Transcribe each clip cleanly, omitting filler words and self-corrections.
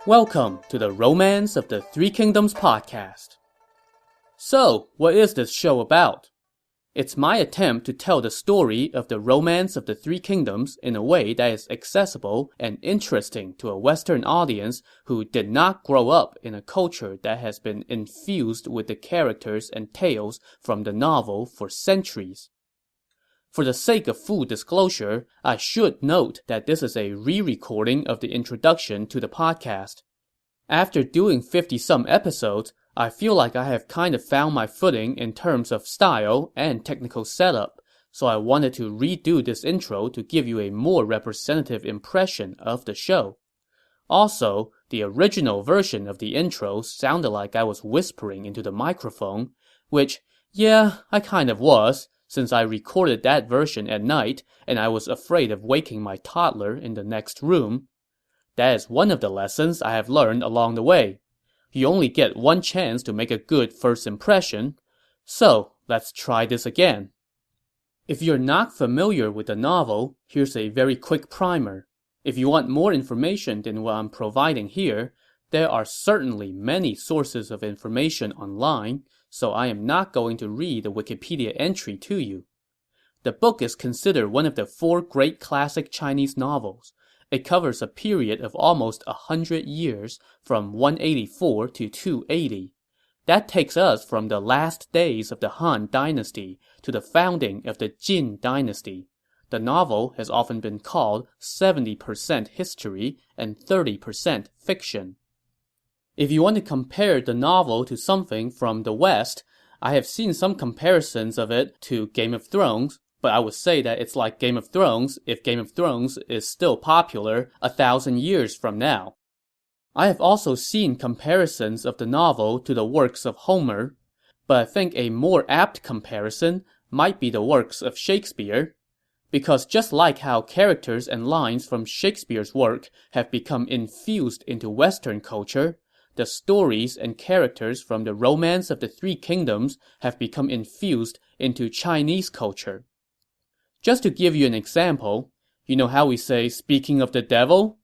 Welcome to the Romance of the Three Kingdoms podcast. So, what is this show about? It's my attempt to tell the story of the Romance of the Three Kingdoms in a way that is accessible and interesting to a Western audience who did not grow up in a culture that has been infused with the characters and tales from the novel for centuries. For the sake of full disclosure, I should note that this is a re-recording of the introduction to the podcast. After doing 50-some episodes, I feel like I have kind of found my footing in terms of style and technical setup, so I wanted to redo this intro to give you a more representative impression of the show. Also, the original version of the intro sounded like I was whispering into the microphone, which, yeah, I kind of was, since I recorded that version at night and I was afraid of waking my toddler in the next room. That is one of the lessons I have learned along the way. You only get one chance to make a good first impression. So, let's try this again. If you're not familiar with the novel, here's a very quick primer. If you want more information than what I'm providing here, there are certainly many sources of information online, so I am not going to read the Wikipedia entry to you. The book is considered one of the 4 great classic Chinese novels. It covers a period of almost 100 years, from 184 to 280. That takes us from the last days of the Han Dynasty to the founding of the Jin Dynasty. The novel has often been called 70% history and 30% fiction. If you want to compare the novel to something from the West, I have seen some comparisons of it to Game of Thrones, but I would say that it's like Game of Thrones if Game of Thrones is still popular 1,000 years from now. I have also seen comparisons of the novel to the works of Homer, but I think a more apt comparison might be the works of Shakespeare. Because just like how characters and lines from Shakespeare's work have become infused into Western culture, the stories and characters from the Romance of the Three Kingdoms have become infused into Chinese culture. Just to give you an example, you know how we say, "speaking of the devil"?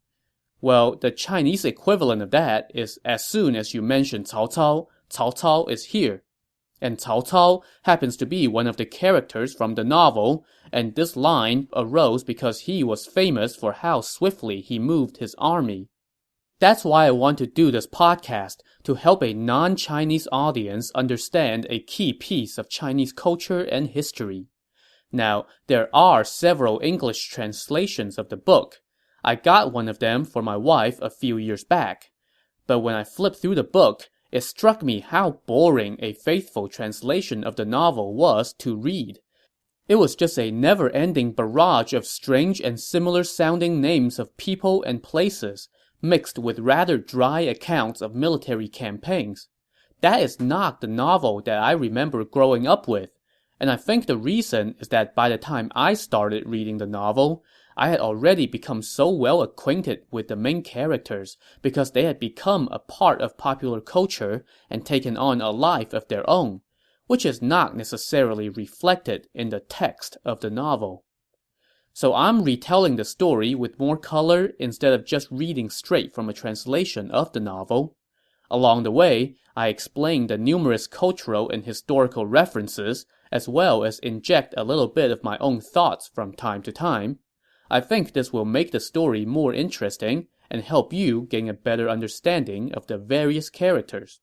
Well, the Chinese equivalent of that is as soon as you mention Cao Cao, Cao Cao is here. And Cao Cao happens to be one of the characters from the novel, and this line arose because he was famous for how swiftly he moved his army. That's why I want to do this podcast, to help a non-Chinese audience understand a key piece of Chinese culture and history. Now, there are several English translations of the book. I got one of them for my wife a few years back. But when I flipped through the book, it struck me how boring a faithful translation of the novel was to read. It was just a never-ending barrage of strange and similar-sounding names of people and places, mixed with rather dry accounts of military campaigns. That is not the novel that I remember growing up with, and I think the reason is that by the time I started reading the novel, I had already become so well acquainted with the main characters because they had become a part of popular culture and taken on a life of their own, which is not necessarily reflected in the text of the novel. So I'm retelling the story with more color instead of just reading straight from a translation of the novel. Along the way, I explain the numerous cultural and historical references, as well as inject a little bit of my own thoughts from time to time. I think this will make the story more interesting and help you gain a better understanding of the various characters.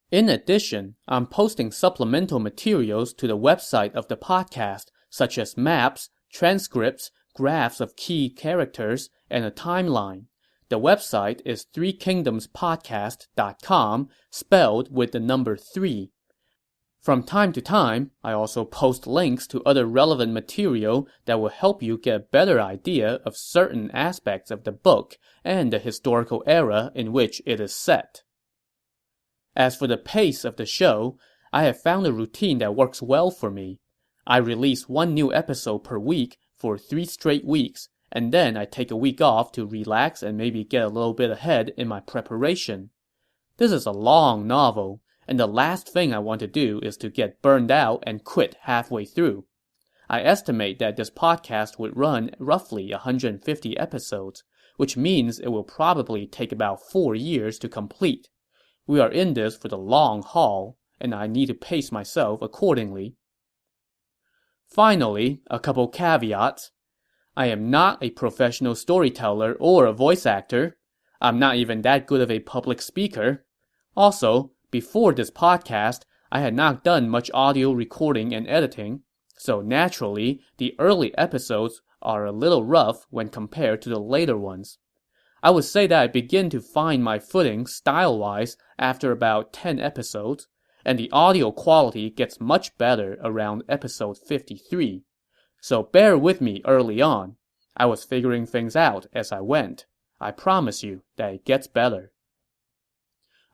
In addition, I'm posting supplemental materials to the website of the podcast, such as maps, transcripts, graphs of key characters, and a timeline. The website is threekingdomspodcast.com, spelled with the number 3. From time to time, I also post links to other relevant material that will help you get a better idea of certain aspects of the book and the historical era in which it is set. As for the pace of the show, I have found a routine that works well for me. I release 1 new episode per week for 3 straight weeks, and then I take a week off to relax and maybe get a little bit ahead in my preparation. This is a long novel, and the last thing I want to do is to get burned out and quit halfway through. I estimate that this podcast would run roughly 150 episodes, which means it will probably take about 4 years to complete. We are in this for the long haul, and I need to pace myself accordingly. Finally, a couple caveats. I am not a professional storyteller or a voice actor. I'm not even that good of a public speaker. Also, before this podcast, I had not done much audio recording and editing, so naturally, the early episodes are a little rough when compared to the later ones. I would say that I begin to find my footing style-wise after about 10 episodes, and the audio quality gets much better around episode 53. So bear with me early on. I was figuring things out as I went. I promise you that it gets better.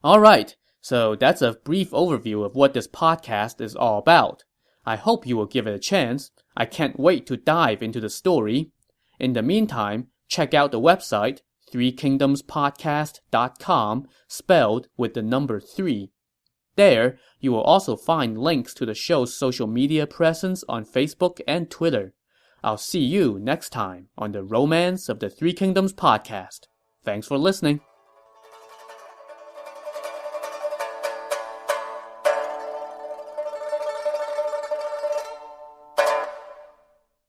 Alright, so that's a brief overview of what this podcast is all about. I hope you will give it a chance. I can't wait to dive into the story. In the meantime, check out the website, threekingdomspodcast.com, spelled with the number 3. There, you will also find links to the show's social media presence on Facebook and Twitter. I'll see you next time on the Romance of the Three Kingdoms podcast. Thanks for listening.